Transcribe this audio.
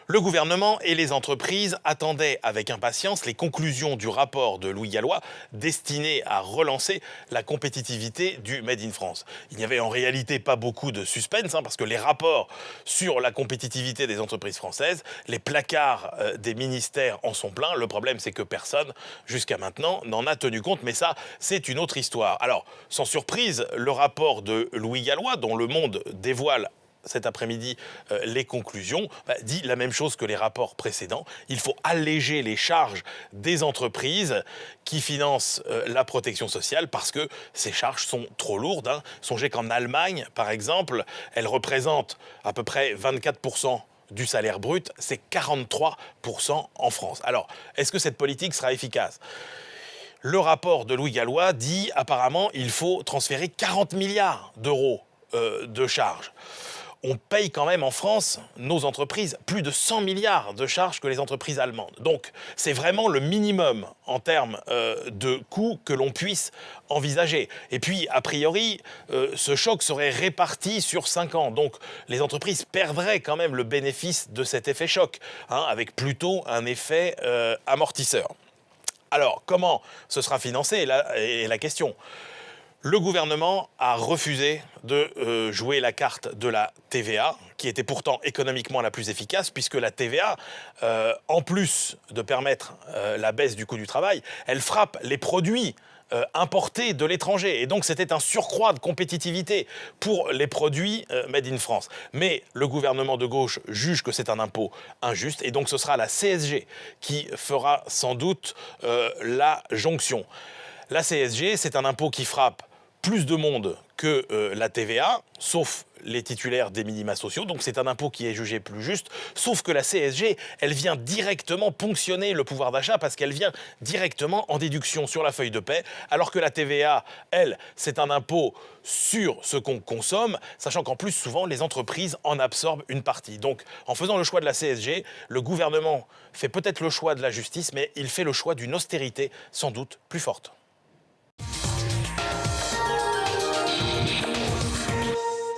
Le gouvernement et les entreprises attendaient avec impatience les conclusions du rapport de Louis Gallois destiné à relancer la compétitivité du Made in France. Il n'y avait en réalité pas beaucoup de suspense parce que les rapports sur la compétitivité des entreprises françaises, les placards des ministères en sont pleins. Le problème, c'est que personne, jusqu'à maintenant, n'en a tenu compte. Mais ça, c'est une autre histoire. Alors, sans surprise, le rapport de Louis Gallois, dont Le Monde dévoile cet après-midi les conclusions, dit la même chose que les rapports précédents. Il faut alléger les charges des entreprises qui financent la protection sociale parce que ces charges sont trop lourdes. Songez qu'en Allemagne, par exemple, elles représentent à peu près 24% du salaire brut, c'est 43% en France. Alors, est-ce que cette politique sera efficace ? Le rapport de Louis Gallois dit apparemment il faut transférer 40 milliards d'euros de charges. On paye quand même en France, nos entreprises, plus de 100 milliards de charges que les entreprises allemandes. Donc, c'est vraiment le minimum en termes de coûts que l'on puisse envisager. Et puis, a priori, ce choc serait réparti sur 5 ans. Donc, les entreprises perdraient quand même le bénéfice de cet effet choc, avec plutôt un effet amortisseur. Alors, comment ce sera financé est la question. Le gouvernement a refusé de jouer la carte de la TVA, qui était pourtant économiquement la plus efficace, puisque la TVA, en plus de permettre la baisse du coût du travail, elle frappe les produits importés de l'étranger. Et donc, c'était un surcroît de compétitivité pour les produits made in France. Mais le gouvernement de gauche juge que c'est un impôt injuste, et donc ce sera la CSG qui fera sans doute la jonction. La CSG, c'est un impôt qui frappe plus de monde que la TVA, sauf les titulaires des minima sociaux. Donc c'est un impôt qui est jugé plus juste. Sauf que la CSG, elle vient directement ponctionner le pouvoir d'achat parce qu'elle vient directement en déduction sur la feuille de paie, alors que la TVA, elle, c'est un impôt sur ce qu'on consomme, sachant qu'en plus, souvent, les entreprises en absorbent une partie. Donc, en faisant le choix de la CSG, le gouvernement fait peut-être le choix de la justice, mais il fait le choix d'une austérité sans doute plus forte.